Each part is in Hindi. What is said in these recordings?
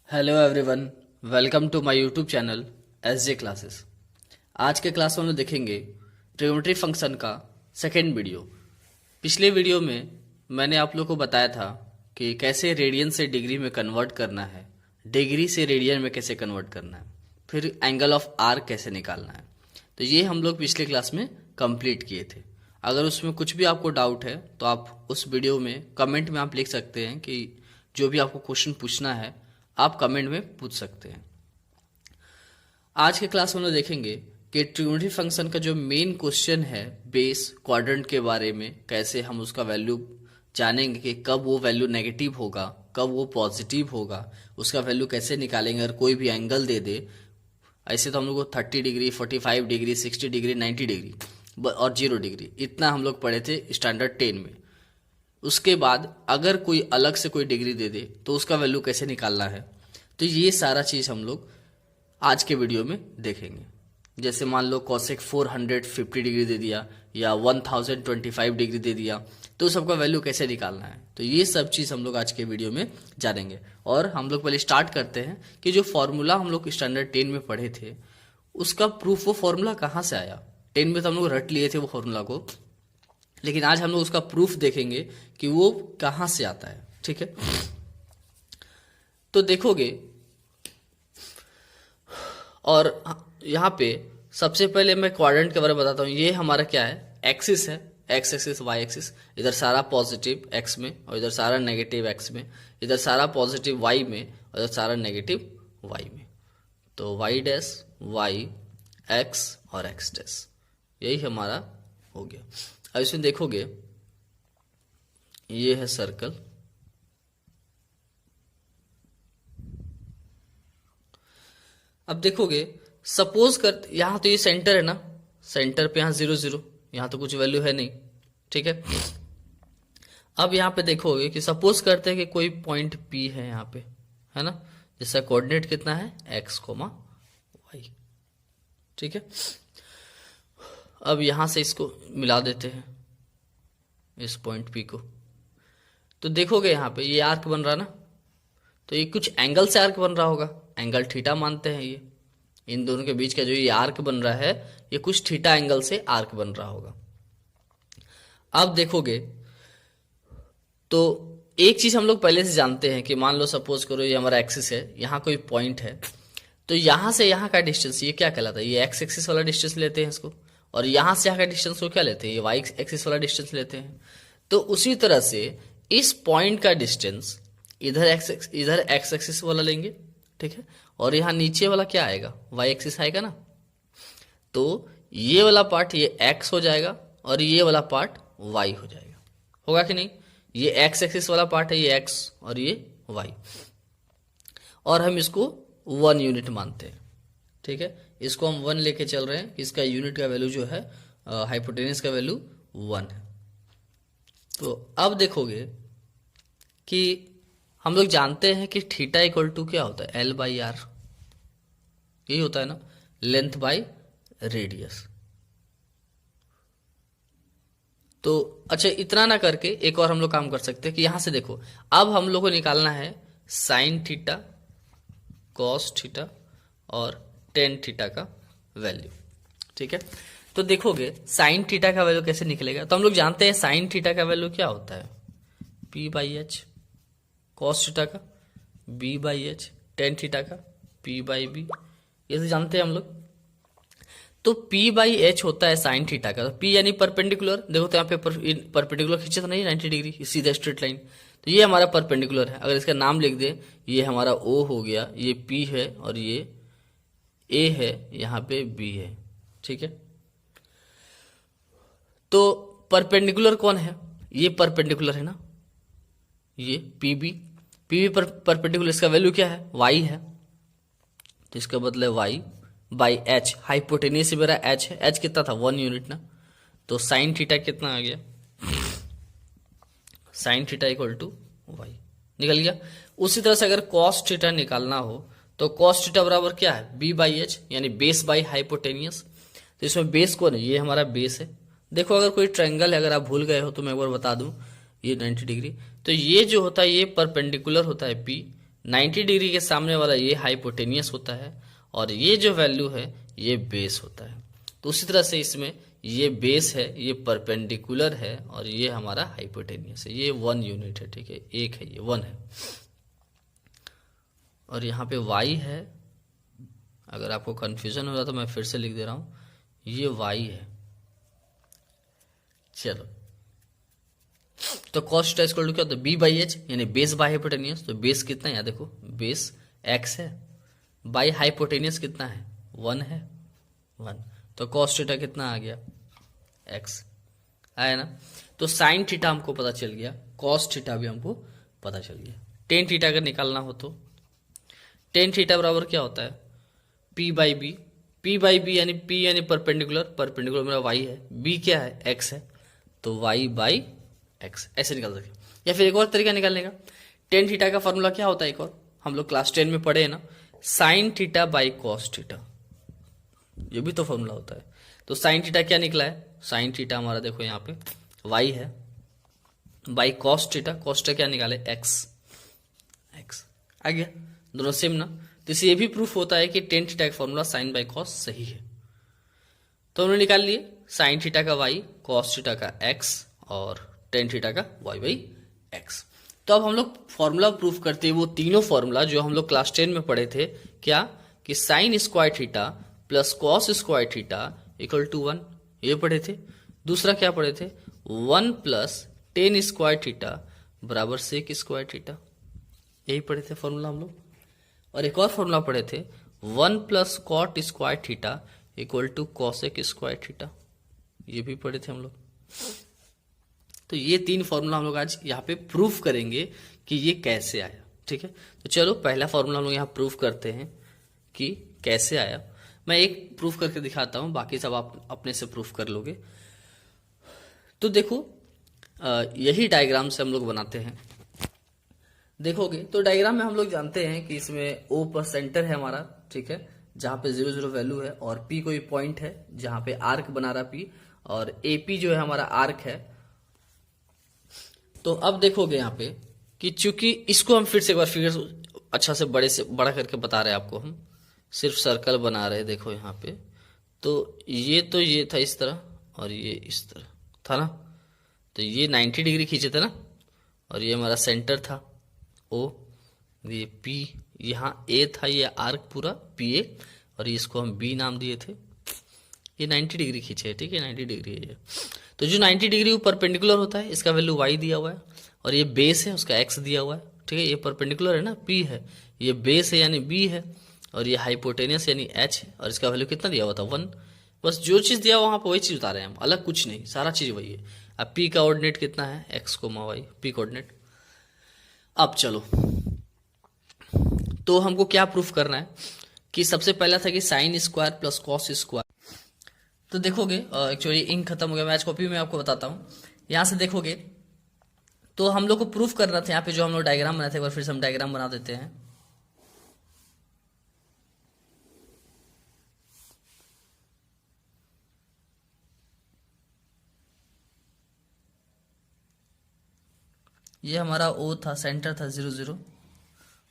Hello everyone, welcome to my YouTube channel SJ classes. आज के क्लास में हम लोग देखेंगे ट्रिग्नोमेट्री फंक्शन का सेकेंड वीडियो। पिछले वीडियो में मैंने आप लोग को बताया था कि कैसे रेडियन से डिग्री में कन्वर्ट करना है, डिग्री से रेडियन में कैसे कन्वर्ट करना है, फिर एंगल ऑफ आर्क कैसे निकालना है। तो ये हम लोग पिछले क्लास में कंप्लीट किए थे। अगर उसमें कुछ भी आपको डाउट है तो आप उस वीडियो में कमेंट में आप लिख सकते हैं कि जो भी आपको क्वेश्चन पूछना है आप कमेंट में पूछ सकते हैं। आज के क्लास में हम लोग देखेंगे कि ट्रिग्नोमेट्री फंक्शन का जो मेन क्वेश्चन है बेस क्वाड्रेंट के बारे में, कैसे हम उसका वैल्यू जानेंगे कि कब वो वैल्यू नेगेटिव होगा, कब वो पॉजिटिव होगा, उसका वैल्यू कैसे निकालेंगे अगर कोई भी एंगल दे दे। ऐसे तो हम लोग को 30 डिग्री, 45 डिग्री, 60 डिग्री, 90 डिग्री और 0 डिग्री इतना हम लोग पढ़े थे स्टैंडर्ड 10 में। उसके बाद अगर कोई अलग से कोई डिग्री दे दे तो उसका वैल्यू कैसे निकालना है, तो ये सारा चीज़ हम लोग आज के वीडियो में देखेंगे। जैसे मान लो कॉसेक 450 डिग्री दे दिया या 1025 डिग्री दे दिया तो सबका वैल्यू कैसे निकालना है, तो ये सब चीज़ हम लोग आज के वीडियो में जानेंगे। और हम लोग पहले स्टार्ट करते हैं कि जो फॉर्मूला हम लोग स्टैंडर्ड 10 में पढ़े थे उसका प्रूफ, वो फॉर्मूला कहाँ से आया। 10 में तो हम लोग रट लिए थे वो फॉर्मूला को, लेकिन आज हम लोग उसका प्रूफ देखेंगे कि वो कहां से आता है। ठीक है, तो देखोगे और यहां पे सबसे पहले मैं क्वाड्रेंट के बारे में बताता हूं। ये हमारा क्या है, एक्सिस है, एक्स एक्सिस, वाई एक्सिस। इधर सारा पॉजिटिव एक्स में और इधर सारा नेगेटिव एक्स में, इधर सारा पॉजिटिव वाई में और इधर सारा नेगेटिव वाई में। तो वाई डैश, वाई, एक्स और एक्स डैश, यही हमारा हो गया। अब इसमें देखोगे ये है सर्कल, अब देखोगे सपोज कर यहां तो ये सेंटर है ना, सेंटर पे यहां 0 0, यहां तो कुछ वैल्यू है नहीं। ठीक है, अब यहां पे देखोगे कि सपोज करते हैं कि कोई पॉइंट P है यहां पे, है ना, जिसका कोऑर्डिनेट कितना है x, y। ठीक है, अब यहां से इसको मिला देते हैं इस पॉइंट P को, तो देखोगे यहां पे ये आर्क बन रहा ना, तो ये कुछ एंगल से आर्क बन रहा होगा, एंगल थीटा मानते हैं ये। इन दोनों के बीच का जो ये आर्क बन रहा है ये कुछ थीटा एंगल से आर्क बन रहा होगा। अब देखोगे तो एक चीज हम लोग पहले से जानते हैं कि मान लो सपोज करो ये हमारा एक्सिस है, यहां कोई पॉइंट है, तो यहां से यहां का डिस्टेंस ये क्या कहलाता है, ये एक्स एक्सिस वाला डिस्टेंस लेते हैं इसको, और यहां से यहां का डिस्टेंस को क्या लेते हैं, ये वाई एक्सिस वाला डिस्टेंस लेते हैं। तो उसी तरह से इस पॉइंट का डिस्टेंस इधर एक्स एक्सिस वाला लेंगे, ठीक है, और यहां नीचे वाला क्या आएगा, वाई एक्सिस आएगा ना। तो ये वाला पार्ट ये एक्स हो जाएगा और ये वाला पार्ट वाई हो जाएगा, होगा कि नहीं। ये एक्स एक्सिस वाला पार्ट है, ये एक्स और ये वाई, और हम इसको 1 यूनिट मानते हैं। ठीक है, इसको हम 1 लेके चल रहे हैं, इसका यूनिट का वैल्यू जो है हाइपोटेनस का वैल्यू 1 है। तो अब देखोगे कि हम लोग जानते हैं कि थीटा इक्वल टू क्या होता है, L/R, यही होता है ना, लेंथ बाय रेडियस। तो अच्छा, इतना ना करके एक और हम लोग काम कर सकते हैं कि यहां से देखो, अब हम लोग को निकालना है साइन थीटा, कॉस थीटा और टेन थीटा का वैल्यू। ठीक है, तो देखोगे साइन थीटा का वैल्यू कैसे निकलेगा, तो हम लोग जानते हैं साइन थीटा का वैल्यू क्या होता है, P/H, कॉस थीटा का B/H, टेन थीटा का P/B, ये तो जानते हैं हम लोग। तो P/H होता है साइन थीटा का, तो P यानी परपेंडिकुलर, देखो तो यहाँ पे परपेंडिकुलर खींचे तो नहीं 90 डिग्री, सीधा स्ट्रेट लाइन, तो ये हमारा परपेंडिकुलर है। अगर इसका नाम लिख दे, ये हमारा O हो गया, ये P है और ये A है, यहाँ पे B है। ठीक है, तो परपेंडिकुलर कौन है, ये परपेंडिकुलर है ना, ये PB परपेंडिकुलर, इसका वैल्यू क्या है, Y है, तो इसका मतलब Y/H, हाइपोटेनियस से मेरा H है, H कितना था 1 यूनिट ना, तो साइन थीटा कितना आ गया, sine theta equal to Y, निकल गया। उसी तरह से अगर कॉस थीटा निकालना हो तो कॉस थीटा बराबर क्या है, B/H, यानी बेस बाई हाइपोटेनियस। तो इसमें बेस कौन है, ये हमारा बेस है। देखो अगर कोई ट्रायंगल है, अगर आप भूल गए हो तो मैं एक बार बता दूं, ये 90 डिग्री, तो ये जो होता है ये परपेंडिकुलर होता है P, 90 डिग्री के सामने वाला ये हाइपोटेनियस होता है और ये जो वैल्यू है ये बेस होता है। तो उसी तरह से इसमें ये बेस है, ये परपेंडिकुलर है और ये हमारा हाइपोटेनियस है। ये 1 यूनिट है, ठीक है, एक है, ये 1 है। और यहाँ पे y है, अगर आपको कंफ्यूजन हो रहा तो मैं फिर से लिख दे रहा हूँ, ये y है। चलो, तो cos थीटा इक्वल टू क्या होता है, b बाई एच, यानी बेस बाय हाइपोटेनियस। तो बेस कितना है, यहाँ देखो, बेस x है, बाई हाइपोटेनियस कितना है, 1 है, 1। तो cos थीटा कितना आ गया, x आया ना। तो साइन थीटा हमको पता चल गया, cos थीटा भी हमको पता चल गया। टेन थीटा अगर निकालना हो तो टेन थीटा बराबर क्या होता है, p by B. p by B यानी p यानी परपेंडिकुलर, परपेंडिकुलर मेरा y है, b क्या है, x है, तो y बाई x ऐसे निकाल सकते। या फिर एक और तरीका निकालने का, टेन थीटा का फॉर्मूला क्या होता है, एक और हम लोग क्लास 10 में पढ़े हैं ना, sine theta by cos theta, ये भी तो फॉर्मूला होता है। तो साइन थीटा क्या निकला है, साइन थीटा हमारा देखो यहाँ पे y है, by cos theta, cos theta क्या निकाले, x आ गया, दोनों सेम ना। तो इससे ये भी प्रूफ होता है कि टेन थीटा का फॉर्मूला साइन बाई कॉस सही है। तो हमने निकाल लिए साइन थीटा का y, कॉस थीटा का x और टेन थीटा का y बाई x। तो अब हम लोग फॉर्मूला प्रूफ करते हैं वो तीनों फॉर्मूला जो हम लोग क्लास 10 में पढ़े थे, क्या कि sine square theta plus cos square theta equal to 1, ये पढ़े थे। दूसरा क्या पढ़े थे, 1 प्लस टेन स्क्वायर थीटा बराबर सेक स्क्वायर थीटा, यही पढ़े थे फॉर्मूला हम लोग। और एक और फॉर्मूला पढ़े थे, 1 plus cot square theta equal to cosec square theta, ये भी पढ़े थे हम लोग। तो ये तीन फॉर्मूला हम लोग आज यहाँ पे प्रूफ करेंगे कि ये कैसे आया, ठीक है। तो चलो पहला फॉर्मूला हम लोग यहाँ प्रूफ करते हैं कि कैसे आया। मैं एक प्रूफ करके दिखाता हूँ, बाकी सब आप अपने से प्रूफ कर लोगे। तो देखो यही डायग्राम से हम लोग बनाते हैं, देखोगे तो डायग्राम में हम लोग जानते हैं कि इसमें O पर सेंटर है हमारा, ठीक है, जहां पे 0 0 वैल्यू है, और P कोई पॉइंट है जहां पे आर्क बना रहा P, और AP जो है हमारा आर्क है। तो अब देखोगे यहाँ पे कि चूंकि इसको हम फिर से एक बार फिगर अच्छा से बड़ा करके बता रहे हैं आपको, हम सिर्फ सर्कल बना रहे हैं। देखो यहाँ पे तो ये था इस तरह और ये इस तरह था ना, तो ये 90 डिग्री खींचे थे ना, और ये हमारा सेंटर था O, ये P, यहाँ A था, ये आर्क पूरा PA, और इसको हम B नाम दिए थे। ये 90 डिग्री खींचे, ठीक है, 90 डिग्री है ये। तो जो 90 डिग्री वो परपेंडिकुलर होता है, इसका वैल्यू y दिया हुआ है, और ये बेस है उसका x दिया हुआ है, ठीक है। ये परपेंडिकुलर है ना, P है, ये बेस है यानी B है, और ये हाइपोटेनियस यानी h है, और इसका वैल्यू कितना दिया हुआ था, 1। बस जो चीज़ दिया हुआ वहाँ पर वही चीज़ उतारे हैं हम, अलग कुछ नहीं, सारा चीज़ वही है। अब P का कोऑर्डिनेट कितना है, x, y, P कोऑर्डिनेट। अब चलो, तो हमको क्या प्रूफ करना है कि सबसे पहला था कि sine square plus cos square. तो देखोगे एक्चुअली इंक खत्म हो गया, मैच कॉपी में आपको बताता हूँ। यहां से देखोगे तो हम लोग को प्रूफ करना था यहाँ पे जो हम लोग डायग्राम बनाए थे, एक बार फिर से हम डायग्राम बना देते हैं। ये हमारा O था, सेंटर था 0 0,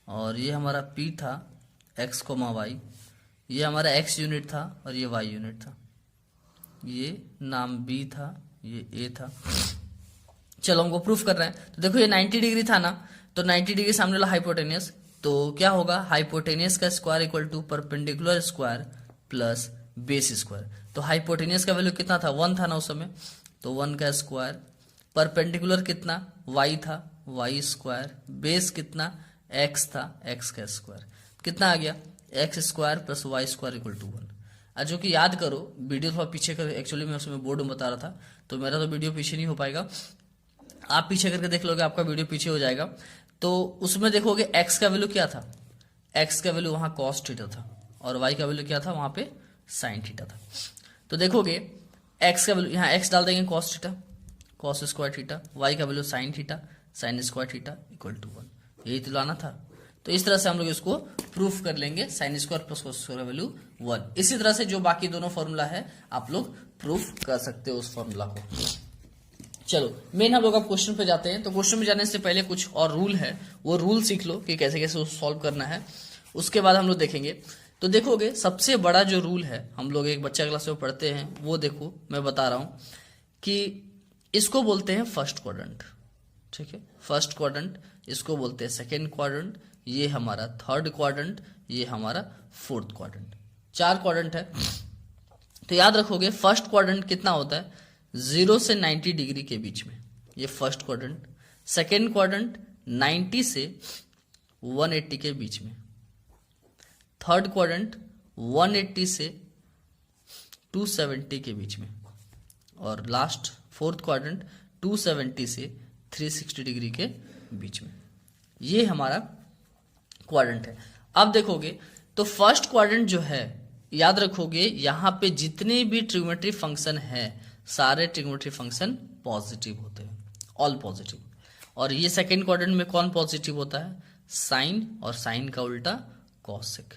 और ये हमारा P था x, y, ये हमारा x यूनिट था और ये y यूनिट था, ये नाम B था, ये A था। चलो हमको प्रूफ कर रहे हैं। तो देखो ये 90 डिग्री था ना, तो 90 डिग्री सामने वाला हाइपोटेनियस, तो क्या होगा, हाइपोटेनियस का square equal to perpendicular square plus base square. तो हाइपोटेनियस का वैल्यू कितना था, 1 था ना उस समय, तो 1 का स्क्वायर, परपेंडिकुलर कितना y था, y स्क्वायर, बेस कितना x था, x का स्क्वायर, कितना आ गया, x square plus y square equal to 1। जो कि याद करो, वीडियो थोड़ा पीछे कर, एक्चुअली मैं उसमें बोर्ड में बता रहा था, तो मेरा तो वीडियो पीछे नहीं हो पाएगा, आप पीछे करके देख लोगे, आपका वीडियो पीछे हो जाएगा। तो उसमें देखोगे x का वैल्यू क्या था, x का वैल्यू वहां कॉस थीटा था, और y का वैल्यू क्या था, वहां पे साइन थीटा था। तो देखोगे x का वैल्यू, यहाँ x डाल देंगे cos theta, cos square theta, y का value sine theta, sine square theta equal to 1, यही तो लाना था। तो इस तरह से हम लोग इसको प्रूफ कर लेंगे, sign square plus cos square का वैल्यू 1। इसी तरह से जो बाकी दोनों फॉर्मूला है आप लोग प्रूफ कर सकते हो उस फॉर्मूला को। चलो मेन हम लोग अब क्वेश्चन पे जाते हैं। तो क्वेश्चन में जाने से पहले कुछ और रूल है, वो रूल सीख लो कि कैसे कैसे सॉल्व करना है, उसके बाद हम लोग देखेंगे। तो देखोगे सबसे बड़ा जो रूल है हम लोग एक बच्चा क्लास में पढ़ते हैं, वो देखो मैं बता रहा हूँ कि इसको बोलते हैं फर्स्ट क्वाड्रेंट, ठीक है, फर्स्ट क्वाड्रेंट, इसको बोलते हैं सेकेंड क्वाड्रेंट, ये हमारा थर्ड क्वाड्रेंट, ये हमारा फोर्थ क्वाड्रेंट, 4 क्वाड्रेंट है। तो याद रखोगे फर्स्ट क्वाड्रेंट कितना होता है, 0 से 90 डिग्री के बीच में, ये फर्स्ट क्वाड्रेंट। सेकेंड क्वाड्रेंट 90 से 180 के बीच में। थर्ड क्वाड्रेंट 180 से 270 के बीच में। और लास्ट फोर्थ क्वाड्रेंट 270 से 360 डिग्री के बीच में। ये हमारा क्वाड्रेंट है। अब देखोगे तो फर्स्ट क्वाड्रेंट जो है, याद रखोगे यहां पे जितने भी ट्रिग्नोमेट्री फंक्शन है सारे ट्रिग्नोमेट्री फंक्शन पॉजिटिव होते हैं, ऑल पॉजिटिव। और ये सेकेंड क्वाड्रेंट में कौन पॉजिटिव होता है, साइन, और साइन का उल्टा कॉसेक,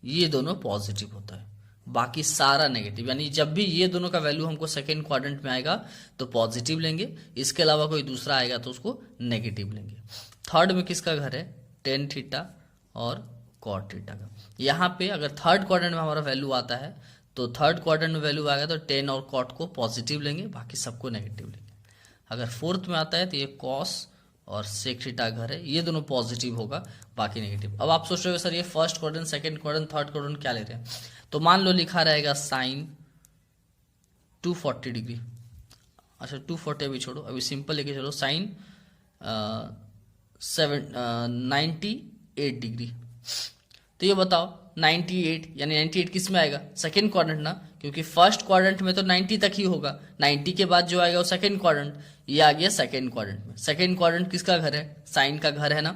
ये दोनों पॉजिटिव होता है, बाकी सारा नेगेटिव। यानी जब भी ये दोनों का वैल्यू हमको सेकेंड क्वाड्रेंट में आएगा तो पॉजिटिव लेंगे, इसके अलावा कोई दूसरा आएगा तो उसको नेगेटिव लेंगे। थर्ड में किसका घर है, टेन थीटा और कॉट थीटा का। यहाँ पे अगर थर्ड क्वाड्रेंट में हमारा वैल्यू आता है तो थर्ड क्वाड्रेंट में वैल्यू आएगा तो टेन और कॉट को पॉजिटिव लेंगे, बाकी सबको नेगेटिव लेंगे। अगर फोर्थ में आता है तो ये कॉस और सेक थीटा घर है, ये दोनों पॉजिटिव होगा, बाकी नेगेटिव। अब आप सोच रहे हो सर ये first quadrant, second quadrant, third quadrant क्या ले रहे हैं, तो मान लो लिखा रहेगा साइन 240 डिग्री। अच्छा 240 अभी छोड़ो, अभी सिंपल लेके चलो, साइन 98 डिग्री। तो ये बताओ 98 यानी 98 किस में आएगा, सेकेंड क्वाड्रेंट ना, क्योंकि फर्स्ट क्वाड्रेंट में तो 90 तक ही होगा, 90 के बाद जो आएगा वो सेकेंड क्वाड्रेंट, ये आ गया सेकेंड क्वाड्रेंट में। सेकेंड क्वाड्रेंट किसका घर है, साइन का घर है ना,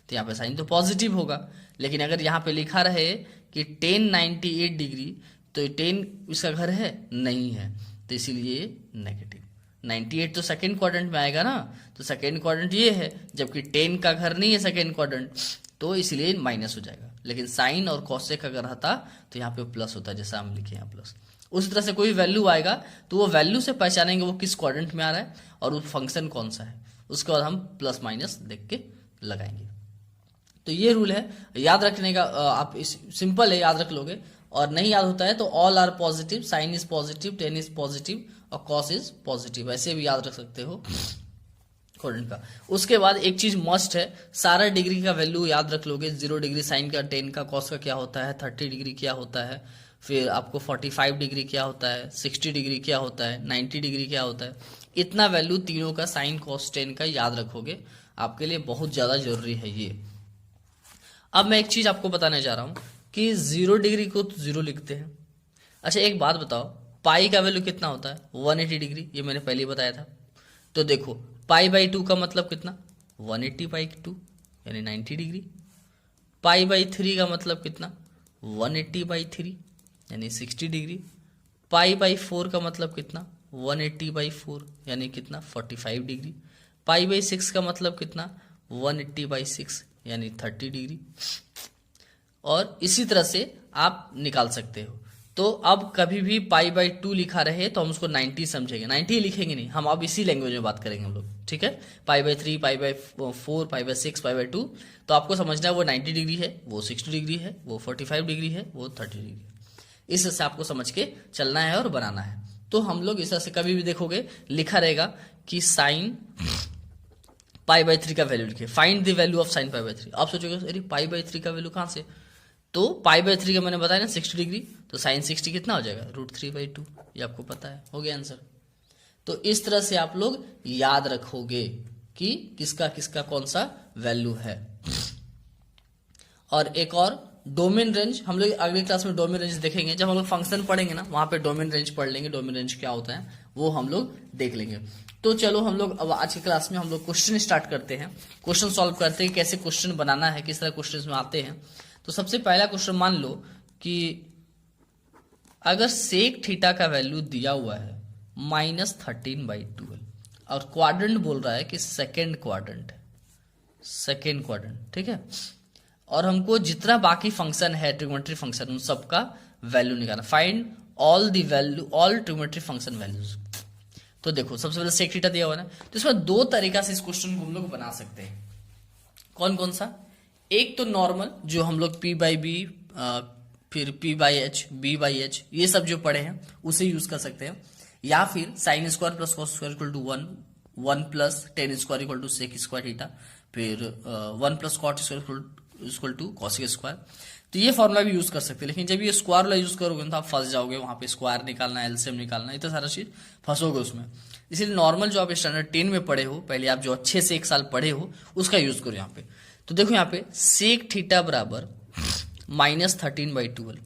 तो यहाँ पे साइन तो पॉजिटिव होगा। लेकिन अगर यहाँ पे लिखा रहे कि 1098 डिग्री तो 10 इसका घर है नहीं है, तो इसीलिए नेगेटिव। 98 तो सेकेंड क्वाड्रेंट में आएगा ना, तो सेकेंड क्वाड्रेंट ये है, जबकि 10 का घर नहीं है सेकेंड क्वाड्रेंट, तो इसलिए माइनस हो जाएगा। लेकिन साइन और कॉसेक अगर रहता तो यहाँ पे प्लस होता, जैसा हम लिखे यहाँ प्लस। उसी तरह से कोई वैल्यू आएगा तो वो वैल्यू से पहचानेंगे वो किस क्वाड्रेंट में आ रहा है और वो फंक्शन कौन सा है, उसके बाद हम प्लस माइनस देख के लगाएंगे। तो ये रूल है याद रखने का, आप सिंपल है, याद रख लोगे। और नहीं याद होता है तो all are positive, sine is positive, tan is positive और कॉस इज पॉजिटिव, ऐसे भी याद रख सकते हो क्वाड्रेंट का। उसके बाद एक चीज मस्ट है, सारा डिग्री का वैल्यू याद रख लोगे। 0 डिग्री साइन का, 10 का कॉस का क्या होता है, 30 डिग्री क्या होता है, फिर आपको 45 डिग्री क्या होता है, 60 डिग्री क्या होता है, 90 डिग्री क्या होता है। इतना वैल्यू तीनों का, साइन कॉस 10 का याद रखोगे, आपके लिए बहुत ज्यादा जरूरी है ये। अब मैं एक चीज आपको बताने जा रहा हूं कि 0 डिग्री को तो 0 लिखते हैं। अच्छा एक बात बताओ, पाई का वैल्यू कितना होता है, 180 डिग्री, ये मैंने पहले ही बताया था। तो देखो पाई बाई 2 का मतलब कितना, 180 बाई 2 यानी 90 डिग्री। पाई बाई 3 का मतलब कितना, 180 बाई 3 यानी 60 डिग्री। पाई बाई 4 का मतलब कितना, 180 बाई 4 यानी कितना, 45 डिग्री। पाई बाई 6 का मतलब कितना, 180 बाई 6 यानी 30 डिग्री। और इसी तरह से आप निकाल सकते हो। तो अब कभी भी पाई बाई 2 लिखा रहे तो हम उसको 90 समझेंगे, 90 लिखेंगे नहीं, हम अब इसी लैंग्वेज में बात करेंगे हम लोग, ठीक है। Pi by 3, pi by 4, pi by 6, pi by 2, तो आपको समझना है वो 90 डिग्री है, वो 60 डिग्री है, वो 45 डिग्री है, वो 30 डिग्री है। इस तरह से आपको समझ के चलना है और बनाना है। तो हम लोग इस तरह से कभी भी देखोगे लिखा रहेगा कि साइन पाई बाई 3 का वैल्यू लिखे, find the value of sine pi by 3। आप सोचोगे अरे पाई बाई 3 का वैल्यू कहां से, तो पाई बाई 3 का मैंने बताया ना 60 डिग्री, तो साइन 60 कितना हो जाएगा, √3/2, ये आपको पता है, हो गया आंसर। तो इस तरह से आप लोग याद रखोगे कि किसका किसका कौन सा वैल्यू है। और एक और डोमेन रेंज, हम लोग अगली क्लास में डोमेन रेंज देखेंगे, जब हम लोग फंक्शन पढ़ेंगे ना वहां पे डोमेन रेंज पढ़ लेंगे, डोमेन रेंज क्या होता है वो हम लोग देख लेंगे। तो चलो हम लोग अब आज की क्लास में हम लोग क्वेश्चन स्टार्ट करते हैं, क्वेश्चन सॉल्व करते हैं, कैसे क्वेश्चन बनाना है, किस तरह क्वेश्चन में आते हैं। तो सबसे पहला क्वेश्चन मान लो कि अगर सेक थीटा का वैल्यू दिया हुआ है -13/12 और क्वाड्रेंट बोल रहा है कि सेकेंड क्वाड्रेंट है, सेकेंड क्वाड्रेंट, ठीक है। और हमको जितना बाकी फंक्शन है ट्रिग्नोमेट्री फंक्शन उन सबका वैल्यू निकालना, find all the value, all trigonometry function values. तो देखो सबसे पहले सेक थीटा दिया हुआ है ना, तो इसमें दो तरीका से इस क्वेश्चन को हम लोग बना सकते हैं। कौन कौन सा? एक तो नॉर्मल जो हम लोग पी बाई बी, फिर P by H, B by H, ये सब जो पढ़े हैं उसे यूज कर सकते हैं। या फिर sine square plus cos square equal to 1 plus tan square equal to sec square theta, फिर 1 plus cot square equal to cosec square. तो ये फॉर्मूला भी यूज कर सकते हैं, लेकिन जब ये स्क्वायर वाला यूज करोगे तो आप फंस जाओगे, वहां पे स्क्वायर निकालना, एलसीएम निकालना, इतना सारा चीज फंसोगे उसमें। इसलिए नॉर्मल जो आप स्टैंडर्ड 10 में पढ़े हो, पहले आप जो अच्छे से 1 साल पढ़े हो उसका यूज करो यहाँ पे। तो देखो यहाँ पे सेक थीटा बराबर -13/12।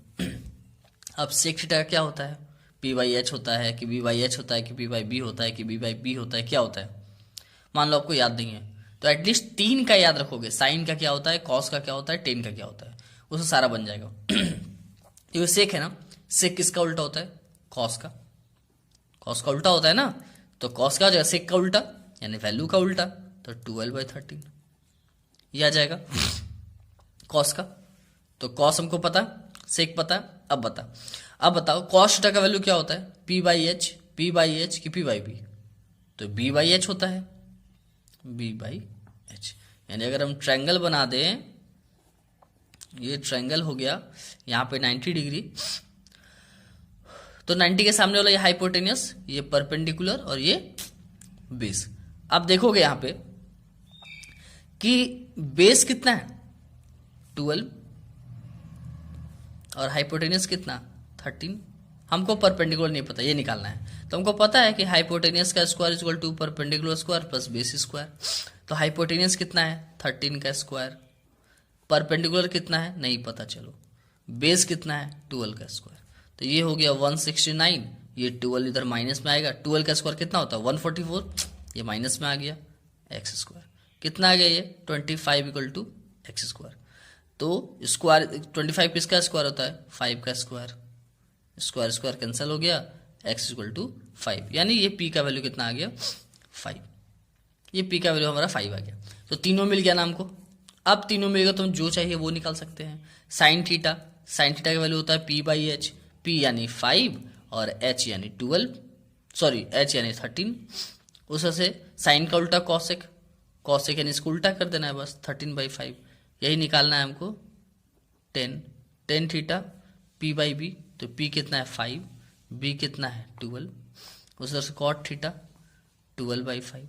अब सेक थीटा का क्या होता है? पी बाई एच होता है कि बी बाई एच होता है कि पी बाई बी होता है कि बी बाई बी होता है, क्या होता है? मान लो आपको याद नहीं है तो एटलीस्ट 3 का याद रखोगे, साइन का क्या होता है, कॉस का क्या होता है, टेन का क्या होता है, उससे सारा बन जाएगा। ये सेक है ना, सेक किसका उल्टा होता है? कॉस का। कॉस का उल्टा होता है ना, तो कॉस का हो जाएगा सेक का उल्टा, यानी वैल्यू का उल्टा, तो 12/13 ये आ जाएगा कॉस का। तो कॉस हमको पता, सेक पता। अब बताओ कॉस थीटा का वैल्यू क्या होता है? पी बाई एच की पी बाई बी? तो बी बाई एच होता है, बी बाई एच। यानी अगर हम ट्रायंगल बना दें, ये ट्रायंगल हो गया यहाँ पे 90 डिग्री, तो 90 के सामने वाला ये हाइपोटेनियस, ये परपेंडिकुलर और ये बेस। अब देखोगे यहाँ पे कि बेस कितना है? 12 और हाइपोटेनियस कितना? 13। हमको परपेंडिकुलर नहीं पता, ये निकालना है। तो हमको पता है कि हाइपोटेनियस का square equal to perpendicular square plus base square. तो हाइपोटेनियस कितना है? 13 का स्क्वायर। परपेंडिकुलर कितना है? नहीं पता, चलो। बेस कितना है? 12 का स्क्वायर। तो ये हो गया 169, ये 12 इधर माइनस में आएगा। 12 का स्क्वायर कितना होता है? 144, ये माइनस में आ गया, एक्स स्क्वायर। कितना आ गया ये? 25 इक्वल टू एक्स स्क्वायर। तो स्क्वायर 25 किसका स्क्वायर होता है? 5 का स्क्वायर। स्क्वायर स्क्वायर कैंसिल हो गया, एक्स इक्वल टू 5, यानी ये पी का वैल्यू कितना आ गया? 5। ये पी का वैल्यू हमारा 5 आ गया। तो तीनों मिल गया ना हमको। अब तीनों मिल गया तो हम जो चाहिए वो निकाल सकते हैं। साइन थीटा का वैल्यू होता है पी बाई एच, पी यानी 5 और एच यानी 12, सॉरी एच यानी 13। उस से साइन का उल्टा कॉसेक, कॉसेक यानी इसको उल्टा कर देना है बस, 13/5। यही निकालना है हमको। 10 थीटा पी बाई बी, तो पी कितना है? 5, बी कितना है? 12। उस से कॉट थीटा 12/5।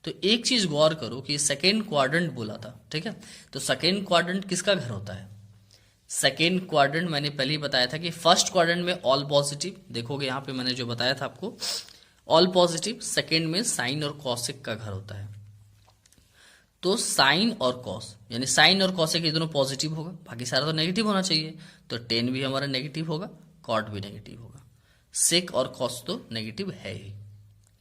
तो एक चीज गौर करो कि सेकेंड क्वाड्रेंट बोला था, ठीक है? तो सेकेंड क्वाड्रेंट किसका घर होता है? सेकेंड क्वाड्रेंट मैंने पहले ही बताया था कि फर्स्ट क्वाड्रेंट में ऑल पॉजिटिव, देखोगे यहाँ पे मैंने जो बताया था आपको, ऑल पॉजिटिव। सेकेंड में साइन और कॉसेक का घर होता है। तो साइन और कॉस, यानी साइन और कॉसेक ये दोनों पॉजिटिव होगा, बाकी सारा तो नेगेटिव होना चाहिए। तो 10 भी हमारा नेगेटिव होगा, कॉट भी नेगेटिव होगा, सेक और कॉस तो नेगेटिव है ही,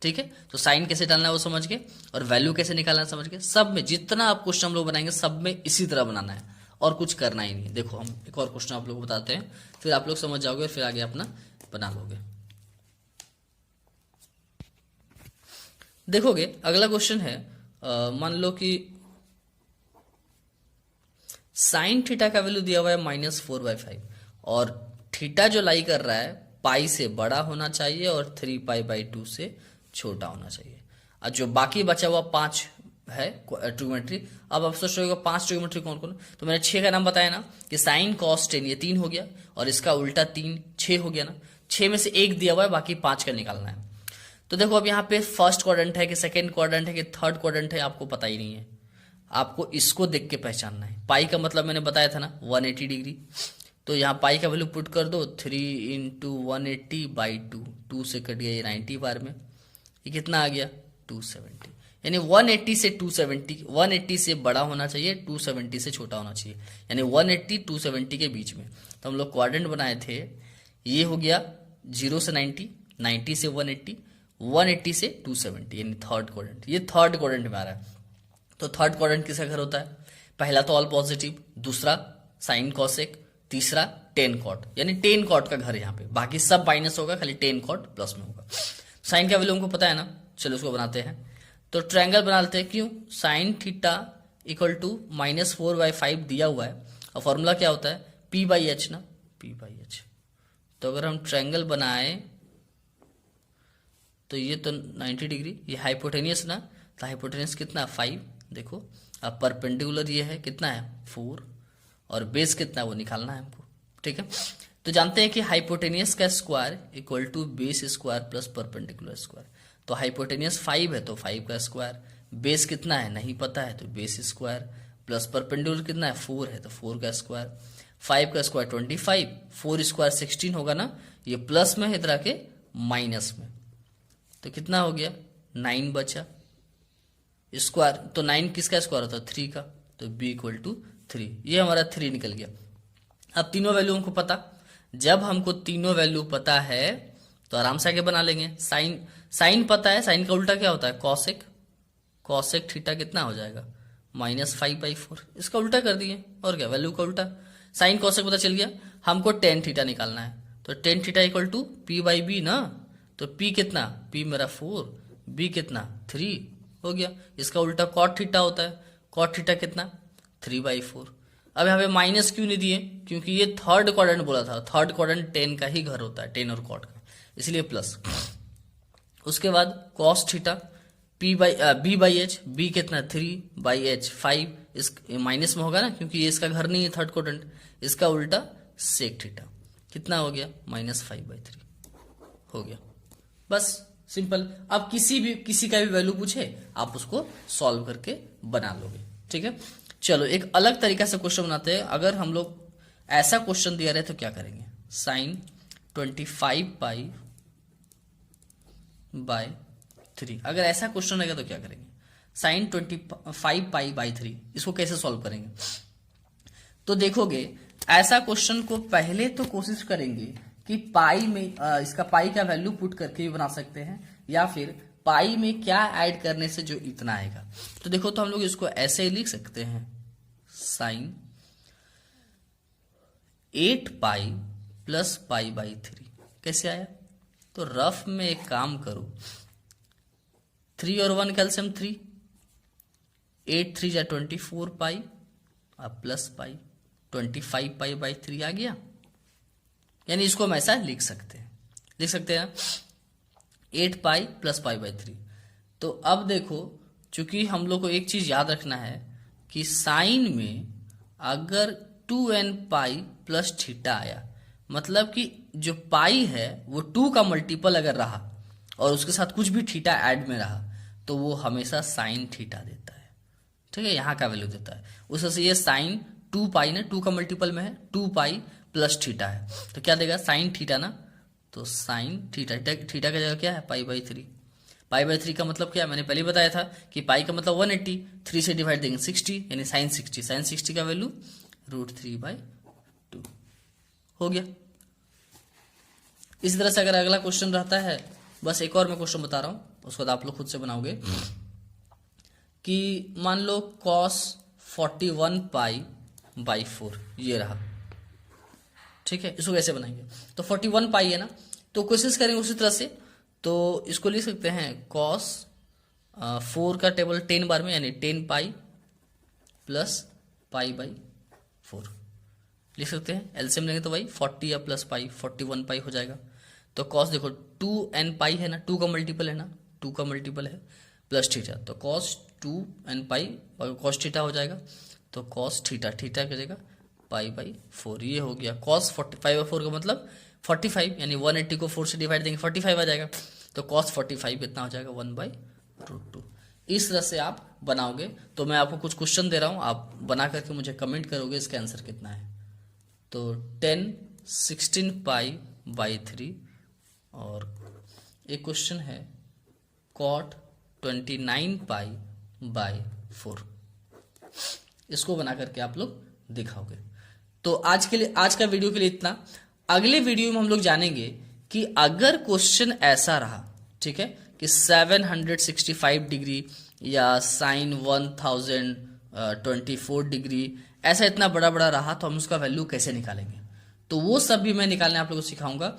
ठीक है? तो साइन कैसे डालना है वो समझ के, और वैल्यू कैसे निकालना है समझ के। सब में जितना आप क्वेश्चन हम लोग बनाएंगे सब में इसी तरह बनाना है और कुछ करना ही नहीं। देखो हम एक और क्वेश्चन आप लोग को बताते हैं, फिर आप लोग समझ जाओगे और फिर आगे अपना बना लोगे। देखोगे अगला क्वेश्चन है, मान लो कि साइन थीटा का वैल्यू दिया हुआ है -4/5 और थीटा जो लाई कर रहा है पाई से बड़ा होना चाहिए और 3π/2 से छोटा होना चाहिए। और जो बाकी बचा हुआ 5 है ट्रिग्नोमेट्री। अब आप सोच रहे हो 5 ट्रिग्नोमेट्री कौन कौन? तो मैंने 6 का नाम बताया ना कि साइन कॉस टेन, ये 3 हो गया और इसका उल्टा 3, 6 हो गया ना। 6 में से 1 दिया हुआ है, बाकी 5 का निकालना है। तो देखो अब यहाँ पे फर्स्ट क्वाड्रेंट है कि सेकेंड क्वाड्रेंट है कि थर्ड क्वाड्रेंट है, आपको पता ही नहीं है। आपको इसको देख के पहचानना है। पाई का मतलब मैंने बताया था ना 180 डिग्री। तो यहाँ पाई का वैल्यू पुट कर दो, 3 × 180/2, 2 से कट गया ये 90 बार में, ये कितना आ गया? 270। यानी 180 से 270, 180 से बड़ा होना चाहिए, 270 से छोटा होना चाहिए, यानी 180 270 के बीच में। तो हम लोग क्वाड्रेंट बनाए थे, ये हो गया 0 से 90, 90 से 180, 180 से 270, यानी थर्ड क्वाड्रेंट। ये थर्ड क्वाड्रेंट में आ रहा है। तो थर्ड क्वाड्रेंट किसका घर होता है? पहला तो ऑल पॉजिटिव, दूसरा साइन कॉसेक, तीसरा टेन कॉट, यानी टेन कॉट का घर यहाँ पे। बाकी सब माइनस होगा, खाली टेन कॉट प्लस में होगा। साइन का वैल्यू हमको पता है ना, चलो उसको बनाते हैं। तो ट्रायंगल बना लेते हैं। क्यों? साइन थीटा इक्वल टू -4/5 दिया हुआ है और फॉर्मूला क्या होता है? p/h ना, p/h। तो अगर हम ट्रायंगल बनाए तो ये तो 90 डिग्री, ये हाइपोटेनियस ना, तो हाइपोटेनियस कितना 5, देखो। अब परपेंडिकुलर ये है कितना है 4, और बेस कितना है वो निकालना है हमको, ठीक है। तो जानते हैं कि हाइपोटेनियस का square equal to base square plus perpendicular square. तो हाइपोटेनियस 5 है तो 5 का स्क्वायर, बेस कितना है नहीं पता है तो बेस स्क्वायर, प्लस परपेंडिकुलर कितना है 4 है तो 4 का स्क्वायर, 5 का स्क्वायर 25, 4 स्क्वायर 16 होगा ना, ये प्लस में है इधर आके माइनस में, तो कितना हो गया 9 बचा स्क्वायर। तो 9 किसका स्क्वायर होता है 3 का, तो b इक्वल टू 3, ये हमारा 3 निकल गया। अब तीनों वैल्यू हमको पता, जब हमको तीनों वैल्यू पता है तो आराम से आगे बना लेंगे। साइन पता है, साइन का उल्टा क्या होता है कॉसेक, कॉसेक थीटा कितना हो जाएगा -5/4, इसका उल्टा कर दिए और क्या वैल्यू का उल्टा। साइन कॉसेक पता चल गया, हमको टेन थीटा निकालना है, तो tan theta equal to p/b ना, तो p कितना, p मेरा 4, b कितना 3 हो गया। इसका उल्टा कॉट थीटा होता है, कॉट थीटा कितना 3/4। अब यहाँ पे माइनस क्यों नहीं दिए, क्योंकि ये थर्ड क्वाड्रेंट बोला था, थर्ड क्वाड्रेंट 10 का ही घर होता है, 10 और कॉट का, इसलिए प्लस। उसके बाद कॉस थीटा b/h, b कितना 3/h 5, इस माइनस में होगा ना क्योंकि ये इसका घर नहीं है थर्ड क्वाड्रेंट, इसका उल्टा सेक थीटा कितना हो गया -5/3 हो गया। बस सिंपल। अब किसी का भी वैल्यू पूछे आप उसको सॉल्व करके बना लोगे, ठीक है। चलो एक अलग तरीका से क्वेश्चन बनाते हैं। अगर हम लोग ऐसा क्वेश्चन दिया रहे तो क्या करेंगे, साइन 25π/3, अगर ऐसा क्वेश्चन रहेगा तो क्या करेंगे, साइन 25π/3, इसको कैसे सॉल्व करेंगे। तो देखोगे ऐसा क्वेश्चन को पहले तो कोशिश करेंगे कि पाई में इसका पाई का वैल्यू पुट करके भी बना सकते हैं, या फिर पाई में क्या ऐड करने से जो इतना आएगा। तो देखो तो हम लोग इसको ऐसे ही लिख सकते हैं, साइन 8π + π/3 कैसे आया। तो रफ में एक काम करो, 3 और 1 कैल्सियम 3, 8 3 जा 24π अब प्लस पाई 25π/3 आ गया। यानी इसको हम ऐसा लिख सकते हैं, 8π + π/3। तो अब देखो चूंकि हम लोग को एक चीज याद रखना है कि साइन में अगर 2nπ + θ आया, मतलब कि जो पाई है वो 2 का मल्टीपल अगर रहा और उसके साथ कुछ भी थीटा ऐड में रहा तो वो हमेशा साइन थीटा देता है, ठीक है, यहाँ का वैल्यू देता है। उससे ये साइन 2π ना, 2 का मल्टीपल में है, 2π + θ है, तो क्या देगा साइन थीटा ना, तो साइन थीटा, थीटा का जगह क्या है π/3। π/3 का मतलब क्या, मैंने पहले ही बताया था कि पाई का मतलब 180, 3 से डिवाइड देंगे 60, यानी साइन 60, साइन 60 का वैल्यू √3/2 हो गया। इसी तरह से अगर अगला क्वेश्चन रहता है, बस एक और मैं क्वेश्चन बता रहा हूं, उसके बाद आप लोग खुद से बनाओगे, कि मान लो cos 41π/4 ये रहा, ठीक है। इसको कैसे बनाएंगे, तो 41π है ना, तो कोशिश करेंगे उसी तरह से। तो इसको लिख सकते हैं cos 4 का टेबल 10 बार में, यानी 10π + π/4 लिख सकते हैं। एलसीएम लेंगे तो भाई 40 या प्लस पाई 41π हो जाएगा। तो cos देखो 2nπ है ना, 2 का मल्टीपल है ना, 2 का मल्टीपल है प्लस थीटा, तो cos 2nπ cos थीटा हो जाएगा। तो cos थीटा, थीटा की जगह π/4 ये हो गया। cos 45/4 का मतलब 45, यानी 180 को 4 से डिवाइड देंगे 45 आ जाएगा। तो cos 45 कितना हो जाएगा 1/√2। इस तरह से आप बनाओगे। तो मैं आपको कुछ क्वेश्चन दे रहा हूं, आप बना करके मुझे कमेंट करोगे इसका आंसर कितना है। तो 10 16π/3 और एक क्वेश्चन है cot 29π/4, इसको बना करके आप लोग दिखाओगे। तो आज के लिए, आज का वीडियो के लिए इतना। अगले वीडियो में हम लोग जानेंगे कि अगर क्वेश्चन ऐसा रहा, ठीक है, कि 765 डिग्री या साइन 1024 डिग्री ऐसा इतना बड़ा बड़ा रहा तो हम उसका वैल्यू कैसे निकालेंगे। तो वो सब भी मैं निकालने आप लोगों को सिखाऊंगा।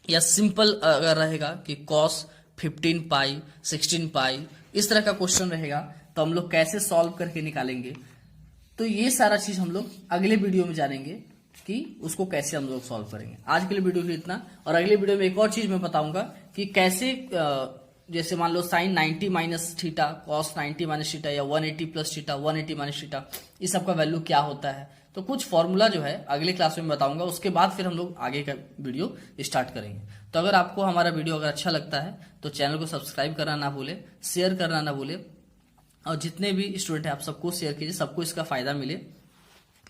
या सिंपल अगर रहेगा कि cos 15π 16π इस तरह का क्वेश्चन रहेगा तो हम लोग कैसे सॉल्व करके निकालेंगे। तो ये सारा चीज हम लोग अगले वीडियो में जानेंगे कि उसको कैसे हम लोग सॉल्व करेंगे। आज के लिए वीडियो के लिए इतना, और अगले वीडियो में एक और चीज मैं बताऊंगा कि कैसे जैसे मान लो sine 90 minus theta, cos 90 minus theta, या 180 प्लस थीटा, 180 माइनस थीटा, इस सब का वैल्यू क्या होता है। तो कुछ फॉर्मूला जो है अगले क्लास में बताऊंगा, उसके बाद फिर हम लोग आगे का वीडियो स्टार्ट करेंगे। तो अगर आपको हमारा वीडियो अगर अच्छा लगता है तो चैनल को सब्सक्राइब करना ना भूले, शेयर करना ना भूले, और जितने भी स्टूडेंट हैं आप सबको शेयर कीजिए, सबको इसका फायदा मिले।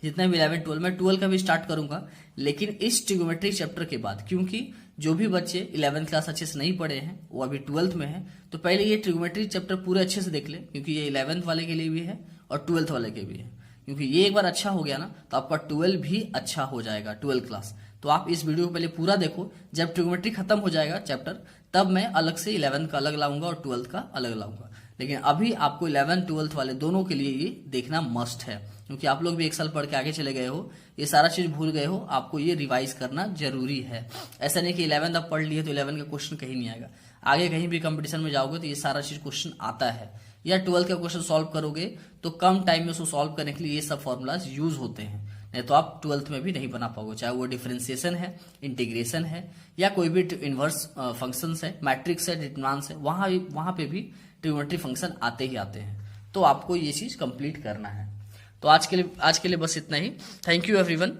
जितने भी 11 12, मैं 12 का भी स्टार्ट करूंगा लेकिन इस ट्रिग्नोमेट्री चैप्टर के बाद, क्योंकि जो भी बच्चे 11th क्लास अच्छे से नहीं पढ़े हैं वो अभी 12th में है, तो पहले ये ट्रिग्नोमेट्री चैप्टर पूरे अच्छे से देख ले, क्योंकि ये 11th वाले के लिए भी है और 12th वाले के भी है। क्योंकि ये एक बार अच्छा हो गया ना तो आपका 12 भी अच्छा हो जाएगा, 12 क्लास। तो आप इस वीडियो को पहले पूरा देखो, जब ट्रिग्नोमेट्री खत्म हो जाएगा चैप्टर तब मैं अलग से 11th का अलग लाऊंगा और 12th का अलग लाऊंगा। लेकिन अभी आपको 11th 12th वाले दोनों के लिए ये देखना मस्ट है, क्योंकि आप लोग भी एक साल पढ़ के आगे चले गए हो, ये सारा चीज भूल गए हो, आपको ये रिवाइज करना जरूरी है। ऐसा नहीं कि 11th आप पढ़ लिए तो 11 का क्वेश्चन कहीं नहीं आएगा, आगे कहीं भी कंपटीशन में जाओगे तो ये सारा चीज क्वेश्चन आता है। या 12th का क्वेश्चन सॉल्व करोगे तो कम टाइम में उसको सॉल्व करने के लिए ये सब फॉर्मूलाज यूज होते हैं, नहीं तो आप 12th में भी नहीं बना पाओगे, चाहे वो डिफरेंशिएशन है, इंटीग्रेशन है, या कोई भी इनवर्स फंक्शंस है, मैट्रिक्स है, डिटर्मिनेंट्स है, वहां पे भी ट्रिग्नोमेट्री फंक्शन आते ही आते हैं। तो आपको ये चीज कंप्लीट करना है। तो आज के लिए बस इतना ही। Thank you everyone.